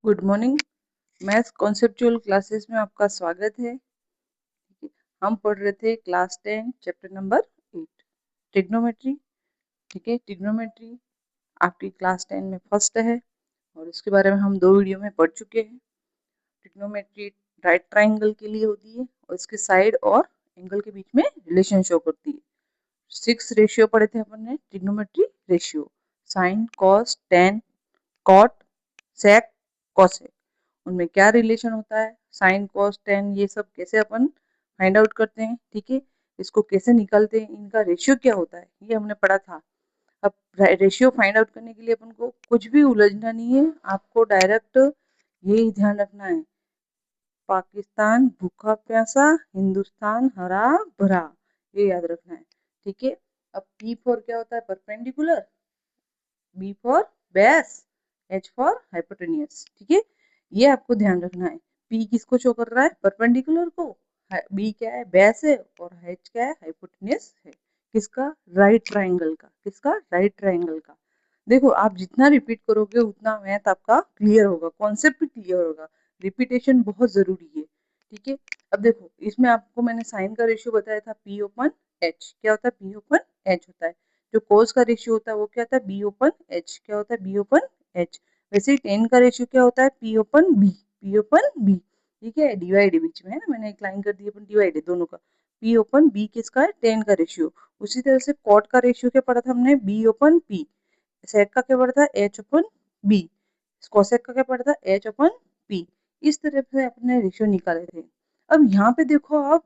Good morning. Maths conceptual classes में आपका स्वागत है। हम पढ़ रहे थे क्लास 10 चैप्टर नंबर 8 ट्रिग्नोमेट्री। ठीक है, ट्रिग्नोमेट्री आपकी क्लास 10 में फर्स्ट है और इसके बारे में हम 2 वीडियो में पढ़ चुके हैं। ट्रिग्नोमेट्री राइट ट्राइंगल के लिए होती है और इसके साइड और एंगल के बीच में रिलेशन शो करती है। 6 रेशियो पढ़े थे अपन ने, trigonometry ratio, sine, cos, tan, cot, sec, cosec. उनमें क्या रिलेशन होता है, साइन कॉस टेन, ये सब कैसे अपन फाइंड आउट करते हैं। ठीक है, इसको कैसे निकालते हैं, इनका रेशियो क्या होता है, ये हमने पढ़ा था। अब रेशियो फाइंड आउट करने के लिए अपन को कुछ भी उलझना नहीं है, आपको डायरेक्ट ये ही ध्यान रखना है, पाकिस्तान भूखा प्यासा, हिंदुस्तान हरा भरा, ये याद रखना है। ठीक है, अब पी फॉर क्या होता है, perpendicular, B for base, H for hypotenuse. ठीक है, ये आपको ध्यान रखना है। पी किसको शो कर रहा है, परपेंडिकुलर को, बी क्या है, बेस है, और एच क्या है, हाइपोटेनियस है। किसका, राइट ट्राइंगल का। किसका, राइट ट्राइंगल का। देखो, आप जितना रिपीट करोगे उतना मैथ आपका क्लियर होगा, कॉन्सेप्ट भी क्लियर होगा। रिपीटेशन बहुत जरूरी है। ठीक है, अब देखो, इसमें आपको मैंने साइन का रेशियो बताया था, पी ओपन एच। क्या होता है, पी ओपन एच होता है। जो कोस का रेशियो होता है वो क्या होता है, बी ओपन एच। क्या होता है, बी ओपन एच। वैसे ही टेन का रेशियो क्या होता है, P upon B. P upon B. ठीक है, डिवाइड बीच में है ना, मैंने एक लाइन कर दी अपन, डिवाइड है दोनों का। पी ओपन बी किसका है, टेन का रेशियो। उसी तरह से कॉट का रेशियो क्या पढ़ा था हमने, बी ओपन पी। सेक का क्या पढ़ा था, एच अपन बी। कोसेक का क्या पढ़ा था, एच अपन पी। इस तरह से अपने रेशियो निकाले थे। अब यहाँ पे देखो आप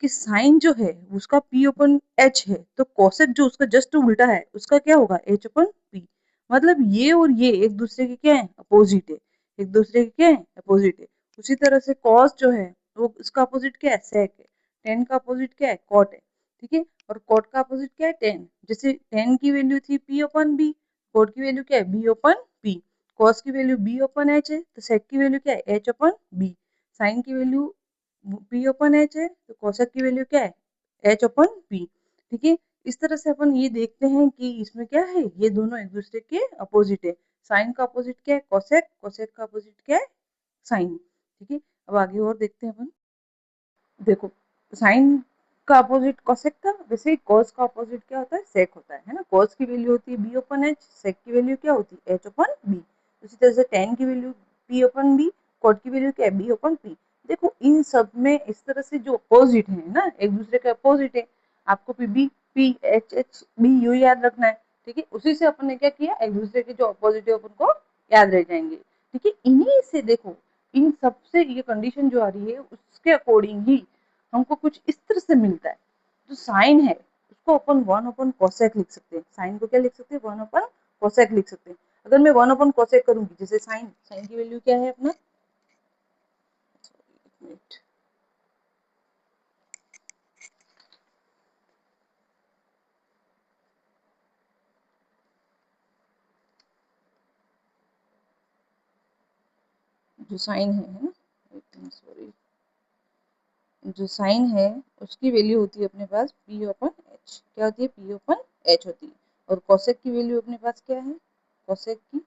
कि साइन जो है उसका पी ओपन एच है, तो कोसेक जो उसका जस्ट उल्टा है उसका क्या होगा, एच अपन पी। मतलब ये और ये एक दूसरे के क्या है, अपोजिट है। एक दूसरे के क्या है, अपोजिट है। उसी तरह से कॉस जो है वो उसका अपोजिट क्या है, सेक है। टेन का अपोजिट क्या है, कॉट है। ठीक है, और कॉट का अपोजिट क्या है, टेन। जैसे टेन की वैल्यू थी पी ओपन बी, कॉट की वैल्यू क्या है, बी ओपन पी। कॉस की वैल्यू बी ओपन एच है, तो सेक की वैल्यू क्या है, एच ओपन बी। साइन की वैल्यू पी ओपन एच है, तो कोसेक की वैल्यू क्या है, एच ओपन पी। ठीक है, इस तरह से अपन ये देखते हैं कि इसमें क्या है, ये दोनों एक दूसरे के अपोजिट है। साइन का अपोजिट क्या है, कोसेक। कोसेक का अपोजिट क्या है, साइन। ठीक है, अब आगे और देखते हैं अपन। देखो, साइन का अपोजिट कोसेक था, वैसे ही कॉस का अपोजिट क्या होता है, सेक होता है ना। कॉस की वैल्यू होती है बी ओपन एच, सेक की वैल्यू क्या होती है, एच ओपन बी। उसी तरह से टेन की value P upon B, cot की वैल्यू क्या है, बी ओपन पी। देखो, इन सब में इस तरह से जो अपोजिट है ना, एक दूसरे के अपोजिट है, आपको P B P H H B यू याद रखना है। ठीक है, उसी से अपन ने क्या किया, एक दूसरे के जो अपोजिट है अपन को याद रह जाएंगे। ठीक है, इन्हीं से देखो, इन सबसे ये कंडीशन जो आ रही है उसके अकॉर्डिंग ही हमको कुछ इस तरह से मिलता है। जो साइन है उसको अपन वन अपन कोसेक लिख सकते हैं। साइन को क्या लिख सकते हैं, वन अपन कोसेक लिख सकते हैं। अगर मैं वन अपन कोसेक करूंगी, जैसे साइन, साइन की वैल्यू क्या है अपना, जो साइन है ना, सॉरी, जो साइन है उसकी वैल्यू होती है अपने पास पी ओपन एच। क्या होती है, पी ओपन एच होती है। और कोसेक की वैल्यू अपने पास क्या है, कोसेक की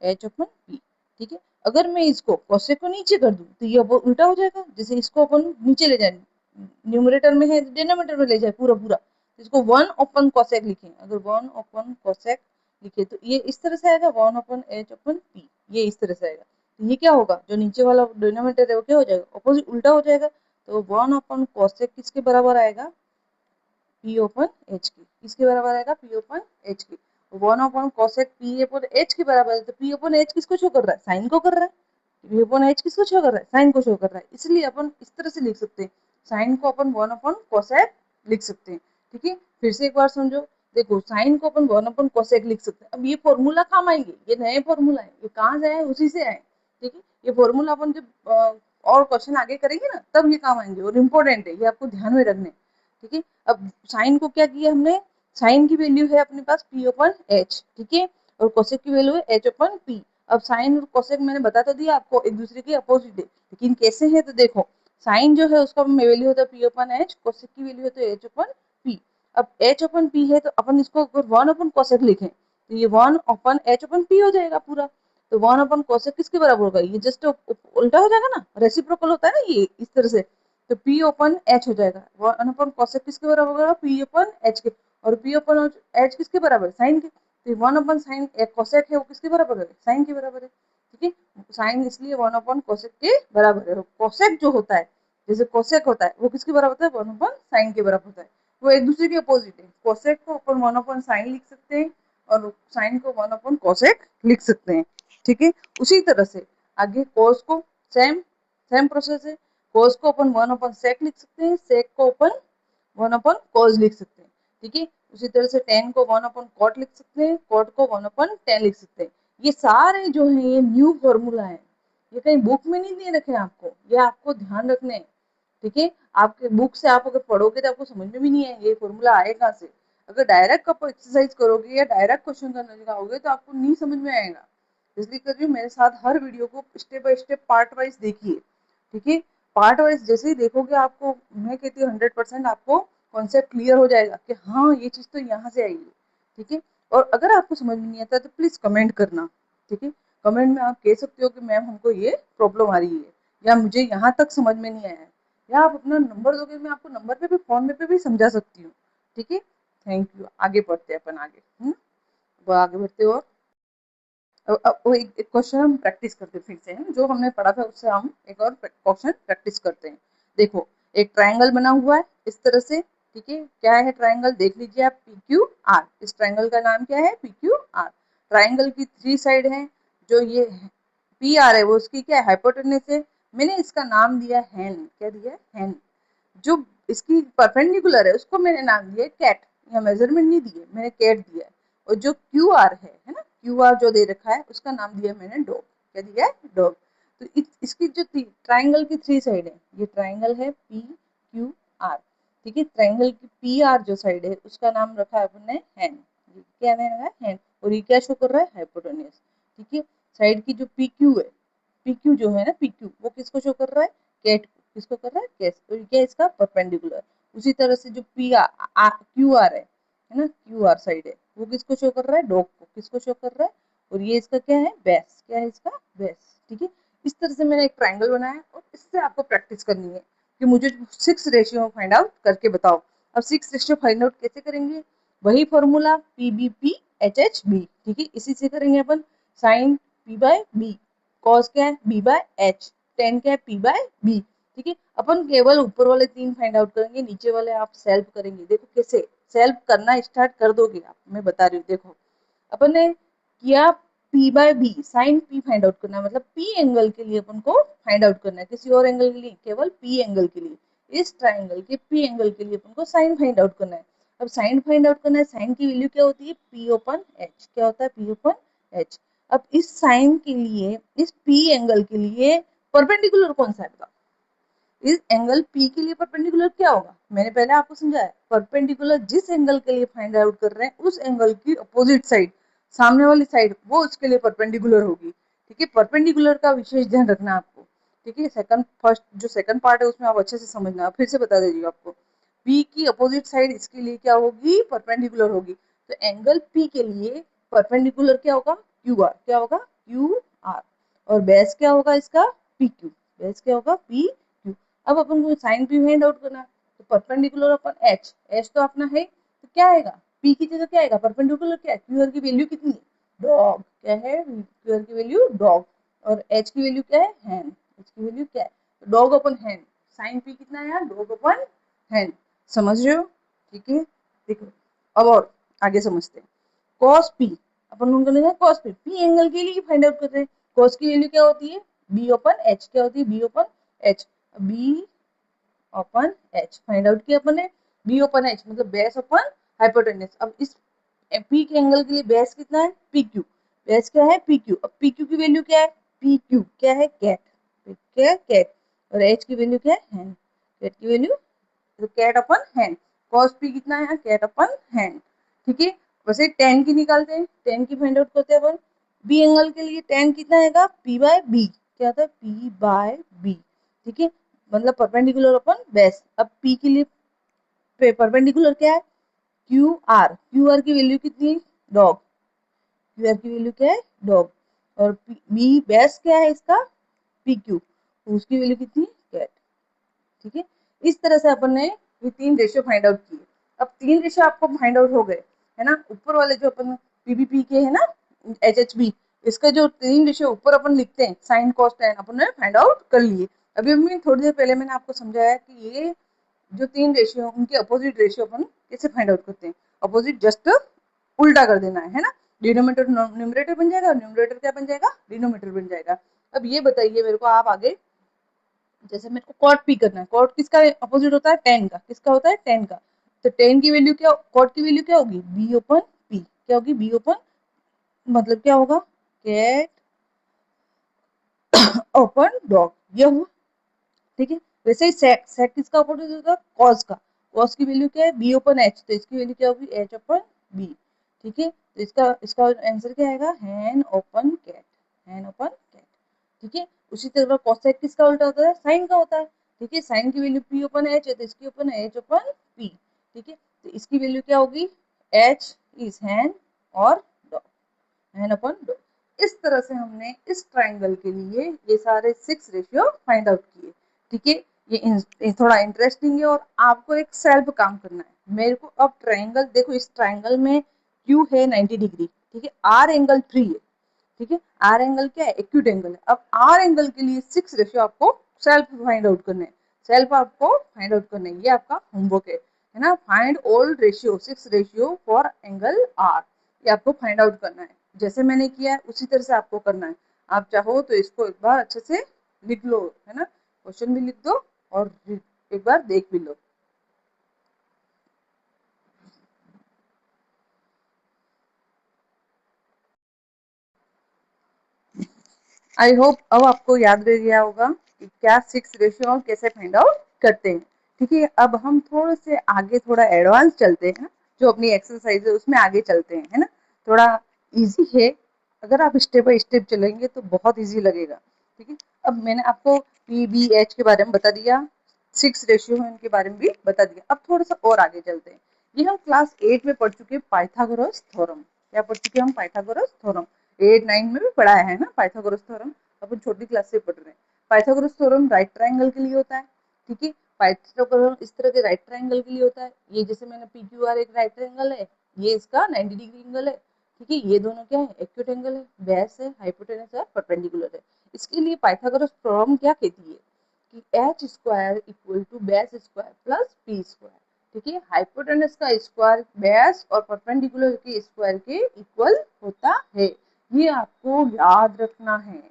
एच अपन पी। ठीक है, अगर मैं इसको कोसेक को नीचे कर दूं तो ये उल्टा हो जाएगा। जैसे इसको अपन नीचे ले जाए, न्यूमरेटर में है, डिनोमिनेटर में ले जाए पूरा पूरा, तो इसको वन ओपन कोसेक लिखें। अगर वन ओपन कोसेक लिखे तो ये इस तरह से आएगा, one open H open P, ये इस तरह से आएगा। तो ये क्या होगा, जो नीचे वाला डिनोमिनेटर है वो क्या हो जाएगा, अपोजिट उल्टा हो जाएगा। तो वन ओपन कोसेक किसके बराबर आएगा, पी ओपन एच की। किसके बराबर आएगा, पी ओपन एच की। One upon cosec P upon H के बराबर है, तो पी अपॉन एच किसको शो कर रहा है, साइन को कर रहा है। पी अपॉन एच किसको शो कर रहा है, साइन को शो कर रहा है। इसलिए अपन इस तरह से लिख सकते हैं, साइन को अपन वन अपॉन कोसेक लिख सकते हैं। ठीक है, फिर से एक बार समझो। देखो, साइन को अपन वन अपॉन कोसेक लिख सकते हैं। अब ये फॉर्मूला काम आएंगे, ये नए फॉर्मूला है, ये कहाँ से आए, उसी से आए। ठीक है, ये फॉर्मूला अपन जब और क्वेश्चन आगे करेंगे ना तब ये काम आएंगे, और इम्पोर्टेंट है, ये आपको ध्यान में रखने। ठीक है, अब साइन को क्या किया हमने, साइन की वैल्यू है अपने पास पी ओपन एच। ठीक है, और कोसेक की वैल्यू है एच ओपन पी। अब साइन और कोसेक मैंने बता तो दिया आपको, एक दूसरे के अपोजिट है, लेकिन कैसे है, तो देखो, साइन जो है उसका वैल्यू होता है पी ओपन एच, कोसेक की वैल्यू होता है एच ओपन पी। अब एच ओपन पी है तो अपन इसको अगर वन ओपन कोसेक लिखें तो ये one open H open P हो जाएगा पूरा। तो 1 कोसेक किसके बराबर होगा, ये जस्ट उल्टा हो जाएगा ना, रेसिप्रोकल होता है ना ये इस तरह से, तो P/H हो जाएगा। 1/कोसेक किसके बराबर होगा, P/H के, और P/H किसके बराबर है, साइन के, तो 1/साइन कोसेक है वो किसके बराबर है, साइन के बराबर है। ठीक है, साइन इसलिए 1/कोसेक के बराबर है। कोसेक जो होता है, जैसे कोसेक होता है वो किसके बराबर होता है, 1/साइन के बराबर होता है, वो एक दूसरे के अपोजिट है। कोसेक को अपन 1/साइन लिख सकते हैं और साइन को 1/कोसेक लिख सकते हैं। ठीक है, उसी तरह से आगे कोस को सेम सेम प्रोसेस है, कोस को अपन 1/सेक लिख सकते हैं, सेक को अपन 1/कोस लिख सकते हैं। ठीक है, उसी तरह से टेन को 1/कॉट लिख सकते हैं, कॉट को 1/10 लिख सकते हैं। ये सारे जो है ये न्यू फॉर्मूला है, ये कहीं बुक में नहीं दे रखे आपको, ये आपको ध्यान रखने हैं। ठीक है, आपके बुक से आप अगर पढ़ोगे तो आपको समझ में भी नहीं आएंगे ये फॉर्मूला आए कहाँ से। अगर डायरेक्ट आप एक्सरसाइज करोगे या डायरेक्ट क्वेश्चन करने लगाओगे तो आपको नहीं समझ में आएगा। इसलिए करिए मेरे साथ हर वीडियो को step by step part wise देखिए। ठीक है, पार्ट वाइज जैसे ही देखोगे आपको, मैं कहती हूँ 100% आपको कॉन्सेप्ट क्लियर हो जाएगा कि हाँ ये चीज तो यहाँ से आई है। ठीक है, और अगर आपको समझ में नहीं आता तो प्लीज कमेंट करना। ठीक है, कमेंट में आप कह सकते हो कि मैम हमको ये प्रॉब्लम आ रही है, या मुझे यहाँ तक समझ में नहीं आया है, या आप अपना नंबर दोगे, मैं आपको नंबर पे भी फोन पे भी समझा सकती हूँ। ठीक है, थैंक यू। आगे बढ़ते हैं अपन आगे, वो आगे बढ़ते हो। अब वो एक क्वेश्चन हम प्रैक्टिस करते हैं फिर से, है जो हमने पढ़ा था उससे हम एक और क्वेश्चन प्रैक्टिस करते हैं। देखो, एक ट्रायंगल बना हुआ है इस तरह से। ठीक है, क्या है ट्रायंगल, देख लीजिए आप, PQR। इस ट्रायंगल का नाम क्या है, PQR। ट्रायंगल की 3 साइड है, जो ये PR है वो उसकी क्या है, हाइपोटेनस है। मैंने इसका नाम दिया हैन, क्या दिया, हैन। जो इसकी परपेंडिकुलर है उसको मैंने नाम दिया कैट, या मेजरमेंट नहीं दिए, मैंने कैट दिया है। और जो QR है ना, QR जो दे रखा है उसका नाम दिया मैंने डॉग, क्या दिया है, डॉग। तो इसकी जो ट्राइंगल की 3 साइड है, ये ट्राइंगल है PQR। ठीक है, ट्राइंगल की PR जो साइड है उसका नाम रखा है अपन ने हैन, क्या नाम है, हैन। और ये क्या शो कर रहा है, हाइपोटेन्यूज। ठीक है, साइड की जो PQ है, PQ जो है ना, PQ वो किसको शो कर रहा है, कैट, किसको कर रहा है, कैट। तो ये इसका परपेंडिकुलर। उसी तरह से जो QR है ना, QR साइड है वो किसको शो कर रहा है, डॉग को, किसको शो कर रहा है। और ये इसका क्या है, बेस, क्या है इसका, बेस। ठीक है, इस तरह से मैंने एक ट्राइंगल बनाया है और इससे आपको प्रैक्टिस करनी है कि मुझे 6 रेशियो फाइंड आउट करके बताओ। अब 6 रेशियो फाइंड आउट कैसे करेंगे, वही फॉर्मूला PBP/HHB। ठीक है, इसी से करेंगे अपन। साइन P/B, कॉस क्या है, B/H, टेन क्या है, P/B। ठीक है, अपन केवल ऊपर वाले 3 फाइंड आउट करेंगे, नीचे वाले आप सेल्फ करेंगे। देखो कैसे सेल्फ करना स्टार्ट कर दोगे आप, मैं बता रही हूँ। देखो, अपन ने किया P/B, sign P find out करना है, मतलब P एंगल के लिए अपन को फाइंड आउट करना है, किसी और एंगल के लिए, केवल P एंगल के लिए। इस ट्राइंगल के P एंगल के लिए अपन को साइन फाइंड आउट करना है। अब साइन फाइंड आउट करना है, साइन की वैल्यू क्या होती है, P/H, क्या होता है, P/H। अब इस साइन के लिए, इस P एंगल के लिए परपेंडिकुलर कौन सा है बताओ, इस एंगल P के लिए परपेंडिकुलर क्या होगा, मैंने पहले आपको समझाया। परपेंडिकुलर जिस एंगल के लिए फाइंड आउट कर रहे हैं उस एंगल की अपोजिट साइड, सामने वाली साइड, वो उसके लिए परपेंडिकुलर होगी। ठीक है, परपेंडिकुलर का विशेष ध्यान रखना आपको। ठीक है, जो सेकंड पार्ट है उसमें आप अच्छे से समझना, फिर से बता दीजिएगा आपको। P की अपोजिट साइड इसके लिए क्या होगी, परपेंडिकुलर होगी। तो एंगल P के लिए परपेंडिकुलर क्या होगा, QR, क्या होगा, QR। और बेस क्या होगा इसका, PQ, बेस क्या होगा, PQ। अब अपन को साइन P फाइंड आउट करना, तो परपेंडिकुलर अपन H, H तो अपना है, तो क्या आएगा, P की जगह क्या आएगा, परपेंडिकुलर क्या है, QR की वैल्यू कितनी है, डॉग, क्या है, QR की वैल्यू डॉग। और H की वैल्यू क्या है, हैन, H की वैल्यू क्या है, डॉग अपन हैन। साइन P कितना है, डॉग अपन हैन। समझ रहे हो, ठीक है। देखो, अब और आगे समझते हैं। cos P, अपन उनको लेंगे cos P, P एंगल के लिए फाइंड आउट कर रहे हैं। cos की वैल्यू क्या होती है, B/H, क्या होती है, B/H। B/H फाइंड आउट किया अपन ने, B/H मतलब बेस अपन हाइपोटेन्यूज। अब इस P के एंगल के लिए बेस कितना है, PQ, बेस क्या है, PQ। अब PQ की वैल्यू क्या है, PQ क्या है, कैट, क्या है, कैट। और H की वैल्यू क्या है, हैन, कैट की वैल्यू, तो कैट अपन हैन। cos P कितना है, कैट अपन हैन। ठीक है, वैसे tan की निकालते हैं, tan की फाइंड आउट करते हैं अपन। B एंगल के लिए tan कितना आएगा, P/B, क्या होता है, P/B। ठीक है, मतलब परपेंडिकुलर अपन बेस। अब P के लिए परपेंडिकुलर क्या है, QR, QR की वैल्यू कितनी है, डॉग, QR की वैल्यू क्या है, डॉग। और बी बेस क्या है इसका, पी क्यू, तो उसकी वैल्यू कितनी, कैट। ठीक है, इस तरह से अपन ने ये 3 रेशियो फाइंड आउट किए। अब 3 रेशियो आपको फाइंड आउट हो गए है ना, ऊपर वाले जो अपन पीबीपी के है ना, एचएचबी, इसका जो 3 रेशियो ऊपर अपन लिखते हैं साइन कॉस टेन, अपन ने फाइंड आउट कर लिए। अभी अभी थोड़ी देर पहले मैंने आपको समझाया कि ये जो 3 रेशियो उनके अपोजिट रेशियो अपन कैसे फाइंड आउट करते हैं। अपोजिट जस्ट उल्टा कर देना है ना, डिनोमिनेटर न्यूमरेटर बन जाएगा और न्यूमरेटर क्या बन जाएगा, डिनोमिनेटर बन जाएगा। अब ये बताइए मेरे को आप आगे, जैसे मेरे को कॉट पी करना है, कॉट किसका अपोजिट होता है, टेन का, किसका होता है, टेन का। तो टेन की वैल्यू क्या, कॉट की वैल्यू क्या होगी, बी ओपन पी, क्या होगी, बी ओपन, मतलब क्या होगा, कैट ओपन डॉग, ये हुआ। ठीक है, वैसे ही सेक, सेक किसका अपोजिट होगा, कॉस का, कॉस की वैल्यू क्या है, बी ओपन एच, तो इसकी वैल्यू क्या होगी, एच ओपन बी। ठीक है, तो इसका इसका आंसर क्या आएगा, हैन ओपन कैट, हैन ओपन कैट। ठीक है, उसी तरह कॉसेक किसका उल्टा होता है, साइन का होता है। ठीक है, साइन की वैल्यू पी ओपन एच है, तो इसकी ओपन एच ओपन पी। ठीक है, तो इसकी वैल्यू क्या होगी, एच इज हैन और डॉग, हैन ओपन डॉग। इस तरह से हमने इस ट्राइंगल के लिए ये सारे 6 रेशियो फाइंड आउट किए। ठीक है, ये थोड़ा इंटरेस्टिंग है और आपको एक सेल्फ काम करना है। मेरे को अब ट्राइंगल देखो, इस ट्राइंगल में क्यू है 90 डिग्री, ठीक है, आर एंगल 3 है। ठीक है, आर एंगल क्या है, एक्यूट एंगल है। अब आर एंगल के लिए 6 रेशियो आपको सेल्फ फाइंड आउट करने हैं, सेल्फ आपको फाइंड आउट करने हैं, ये आपका होमवर्क है ना। Find all ratio, 6 ratio for angle R, ये आपको फाइंड आउट करना है। जैसे मैंने किया है उसी तरह से आपको करना है। आप चाहो तो इसको एक बार अच्छे से लिख लो, है ना, क्वेश्चन भी लिख दो और एक बार देख भी लो। आई होप अब आपको याद रह गया होगा कि क्या 6 रेशियो और कैसे फाइंड आउट करते हैं। ठीक है, अब हम थोड़े से आगे थोड़ा एडवांस चलते हैं, जो अपनी एक्सरसाइज है उसमें आगे चलते हैं, है ना। थोड़ा इजी है, अगर आप स्टेप बाय स्टेप चलेंगे तो बहुत इजी लगेगा। ठीक है, अब मैंने आपको पी बी एच के बारे में बता दिया, 6 रेशियो है उनके बारे में भी बता दिया। अब थोड़ा सा और आगे चलते हैं। ये हम क्लास 8 में पढ़ चुके हैं, पाइथागोरस थ्योरम। क्या पढ़ चुके हैं हम, पाइथागोरस थ्योरम। 8 9 में भी पढ़ा है ना पाइथागोरस थ्योरम, अपन छोटी क्लास से पढ़ रहे हैं। पाइथागोरस थ्योरम राइट ट्रायंगल के लिए होता है। ठीक है, पाइथागोरस इस तरह के राइट ट्रायंगल के लिए होता है। ये जैसे मैंने पी क्यू आर एक राइट ट्रायंगल है, ये इसका 90 डिग्री एंगल है। ठीक है, ये दोनों क्या है, एक्यूट एंगल है, बेस है, हाइपोटेनस है, परपेंडिकुलर है। इसके लिए पाइथागोरस थ्योरम क्या कहती है कि H square equal to base square plus P square. ठीक है, हाइपोटेनस का स्क्वायर बेस और परपेंडिकुलर के स्क्वायर के इक्वल होता है, ये आपको याद रखना है।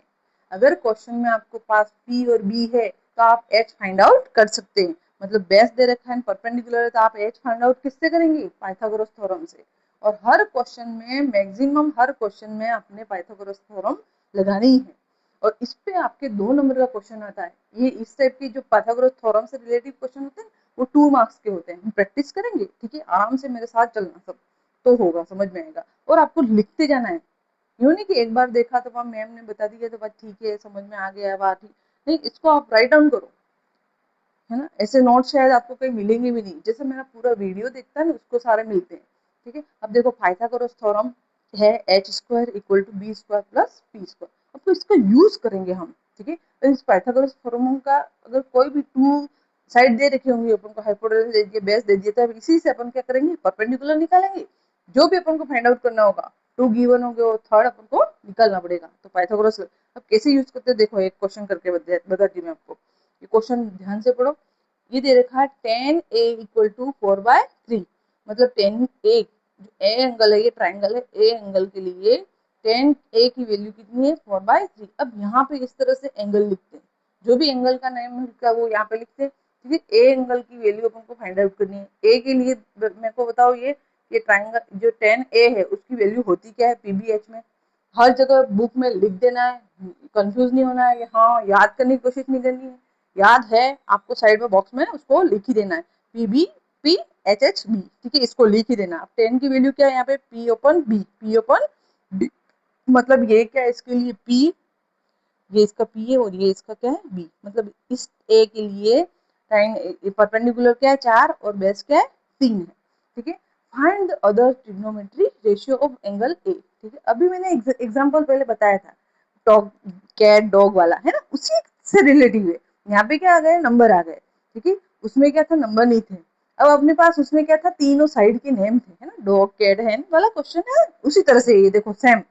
अगर क्वेश्चन में आपको पास पी और बी है तो आप एच फाइंड आउट कर सकते हैं, मतलब बेस दे रखा है, परपेंडिकुलर है, तो आप एच फाइंड आउट किससे करेंगे, पाइथागोरस थ्योरम से। और हर क्वेश्चन में, मैक्सिमम हर क्वेश्चन में आपने पाइथागोरस थ्योरम लगानी है। और इस पे आपके 2 नंबर का क्वेश्चन आता है। ये इस टाइप की जो पाइथागोरस थ्योरम से रिलेटेड क्वेश्चन होते हैं वो 2 मार्क्स के होते हैं। हम प्रैक्टिस करेंगे, ठीक है, आराम से मेरे साथ चलना, सब तो होगा, समझ में आएगा। और आपको लिखते जाना है, यूँ नहीं कि एक बार देखा तो वहाँ मैम ने बता दिया तो बस ठीक है, समझ में आ गया, बात ठीक नहीं, इसको आप राइट डाउन करो, है ना। ऐसे नोट शायद आपको कहीं मिलेंगे भी नहीं, जैसे मेरा पूरा वीडियो देखता है ना उसको सारे मिलते हैं। ठीक है, अब देखो पाइथागोरस थ्योरम है H square equal to B square plus P square. अब तो इसका यूज करेंगे हम। ठीक है, तो इस पाइथागोरस थ्योरम का अगर कोई भी 2 साइड दे रखी होंगी, अपन को हाइपोटेनस दे दिया, बेस दे दिया, तो अब इसी से अपन क्या करेंगे, परपेंडिकुलर निकालेंगे। जो भी अपन को फाइंड आउट करना होगा, 2 गिवन होंगे और थर्ड अपन को निकालना पड़ेगा। तो पाइथागोरस अब कैसे यूज करते हैं, देखो एक क्वेश्चन करके बताती हूँ मैं आपको। ये क्वेश्चन ध्यान से पढ़ो। ये दे रखा है 10a इक्वल टू 4/3, मतलब 10a जो ए एंगल है, ये ट्राइंगल है, ए एंगल के लिए 10a की वैल्यू कितनी है, 4/3। अब यहाँ पे इस तरह से एंगल लिखते हैं, जो भी एंगल का नेम है वो यहाँ पे लिखते हैं। ठीक है, ए एंगल की वैल्यू अपन को फाइंड आउट करनी है। ए के लिए मेरे को बताओ, ये ट्राइंगल जो 10a है उसकी वैल्यू होती क्या है पीबीएच में, हर जगह बुक में लिख देना है, कंफ्यूज नहीं होना है, हाँ याद करने की कोशिश नहीं करनी है। याद है आपको, साइड में बॉक्स में उसको लिख ही देना है, P B P H H B. ठीक है, इसको लिख ही देना। अब 10 की वैल्यू क्या है यहाँ पे, P upon B, P upon B, मतलब ये क्या है, इसके लिए पी, ये इसका पी है और ये इसका क्या है, बी। मतलब इस ए के लिए परपेंडिकुलर क्या है, 4 और बेस क्या है, 3 है। ठीक है, find the other trigonometry ratio of angle A. ठीक है, अभी मैंने एग्जांपल पहले बताया था, डॉग, कैट, डॉग वाला है ना, उसी से रिलेटिव है। यहाँ पे क्या आ गए, नंबर आ गए, ठीक है। उसमें क्या था, नंबर नहीं थे। अब अपने पास उसमें क्या था, तीनों साइड के नेम थे, है ना, डॉग, कैट, हैन वाला क्वेश्चन है, उसी तरह से ये देखो सेम।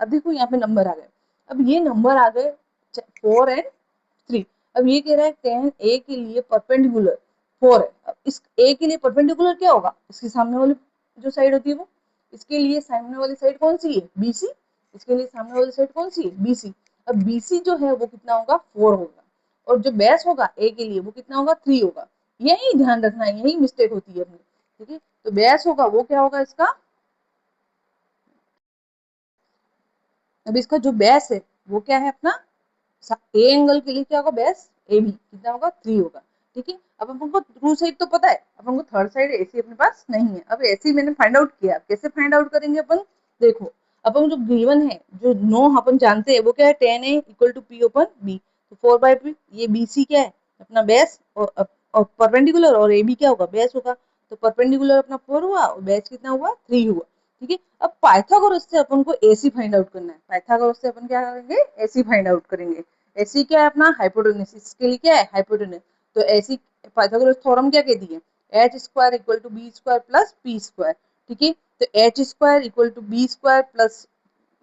अब देखो यहाँ पे नंबर आ गए। अब ये नंबर आ गए 4 and 3। अब ये कह रहा है टेन ए के लिए परपेंडिकुलर 4 है। अब इस ए के लिए परपेंडिकुलर क्या होगा, इसके सामने वाली जो साइड होती है वो। इसके लिए सामने वाली साइड कौन सी है, बीसी। इसके लिए सामने वाली साइड कौन सी है, बीसी। अब बीसी जो है वो कितना होगा, 4 होगा। और जो बेस होगा ए के लिए वो कितना होगा, 3 होगा। यही ध्यान रखना है, यही मिस्टेक होती है अपनी, ठीक है। तो बेस होगा वो क्या होगा इसका, अब इसका जो बेस है वो क्या है अपना, ए एंगल के लिए क्या होगा, बेस ए बी कितना होगा, 3 होगा, ठीक है। अब हमको ट्रू साइड तो पता है, अब हमको थर्ड साइड ऐसी अपने पास नहीं है। अब ऐसे ही मैंने फाइंड आउट किया, कैसे फाइंड आउट करेंगे अपन, देखो अपन जो गिवन है, जो नो अपन जानते हैं वो क्या है, tan A equal to P upon B, तो 4/p, ये बी सी क्या है अपना बेस, और परपेंडिकुलर, और ए बी क्या होगा, बेस होगा। तो परपेंडिकुलर अपना 4 हुआ और बेस कितना हुआ, 3 हुआ, ठीक है। अब पाइथागोरस से अपन को एसी फाइंड आउट करना है। पाइथागोरस से अपन क्या करेंगे, एसी फाइंड आउट करेंगे। एसी क्या है अपना, हाइपोटेन्यूज, इसके लिए क्या है, हाइपोटेन्यूज। तो एसी पाइथागोरस थ्योरम क्या कहती है, H square equal to B square plus P square, ठीक है। तो H square equal to B square plus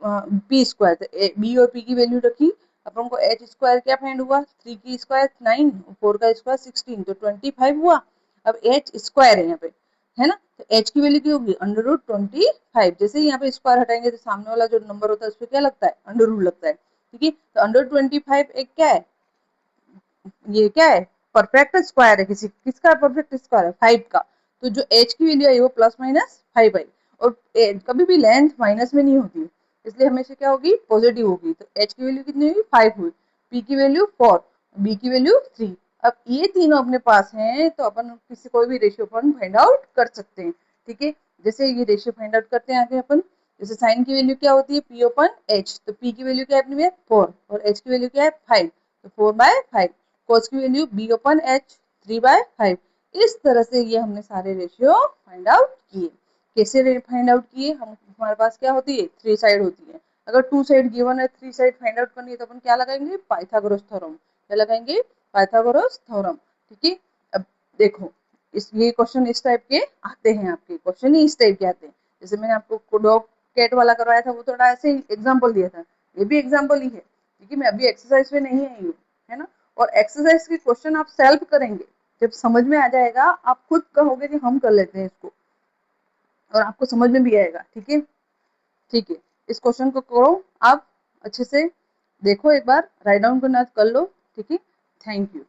P square, तो बी और पी की वैल्यू रखी। अपन को एच स्क्वायर क्या फाइंड हुआ, 3 की स्क्वायर 9, 4 का स्क्वायर 16, तो 25 हुआ। अब एच स्क्वायर है यहाँ पे, है ना, तो एच की वैल्यू क्या होगी, √25। जैसे ही यहाँ पे स्क्वायर हटाएंगे तो सामने वाला जो नंबर होता है उस पर क्या लगता है, अंडर रूट लगता है, ठीक है। तो √25 एक क्या है, ये क्या है, परफेक्ट स्क्वायर है, किसका परफेक्ट स्क्वायर है, 5 का। तो जो एच की वैल्यू आई वो +-5 आई। और कभी भी लेंथ माइनस में नहीं होती, इसलिए हमेशा क्या होगी, पॉजिटिव होगी। तो एच की वैल्यू कितनी हुई, 5 हुई। पी की वैल्यू 4, बी की वैल्यू 3। अब ये तीनों अपने पास हैं, तो अपन किसी कोई भी रेशियो अपन फाइंड आउट कर सकते हैं, ठीक है। जैसे ये रेशियो फाइंड आउट करते हैं आगे अपन। जैसे साइन की वैल्यू क्या होती है, पी ओपन एच, तो पी की वैल्यू क्या है अपनी में 4, और एच की वैल्यू क्या है 5, तो 4/5। कॉस की वैल्यू बी ओपन एच, 3/5। इस तरह से ये हमने सारे रेशियो फाइंड आउट किए। कैसे फाइंड आउट किए, हम हमारे पास क्या होती है, 3 साइड होती है। अगर 2 साइड गिवन है, 3 साइड फाइंड आउट करनी है, तो अपन क्या लगाएंगे, पाइथागोरस थ्योरम। क्या लगाएंगे, पाइथागोरस थ्योरम, ठीक है। अब देखो, इस ये क्वेश्चन इस टाइप के आते हैं, आपके क्वेश्चन ही इस टाइप के आते हैं। जैसे मैंने आपको डॉग कैट वाला करवाया था, वो थोड़ा ऐसे एग्जाम्पल दिया था, ये भी एग्जाम्पल ही है, ठीक है। मैं अभी एक्सरसाइज पे नहीं आई हूँ, है ना। और एक्सरसाइज के क्वेश्चन आप सेल्फ करेंगे, जब समझ में आ जाएगा आप खुद कहोगे कि हम कर लेते हैं इसको, और आपको समझ में भी आएगा, ठीक है। ठीक है, इस क्वेश्चन को करो आप अच्छे से, देखो एक बार, राइट डाउन करना कर लो, ठीक है। Thank you.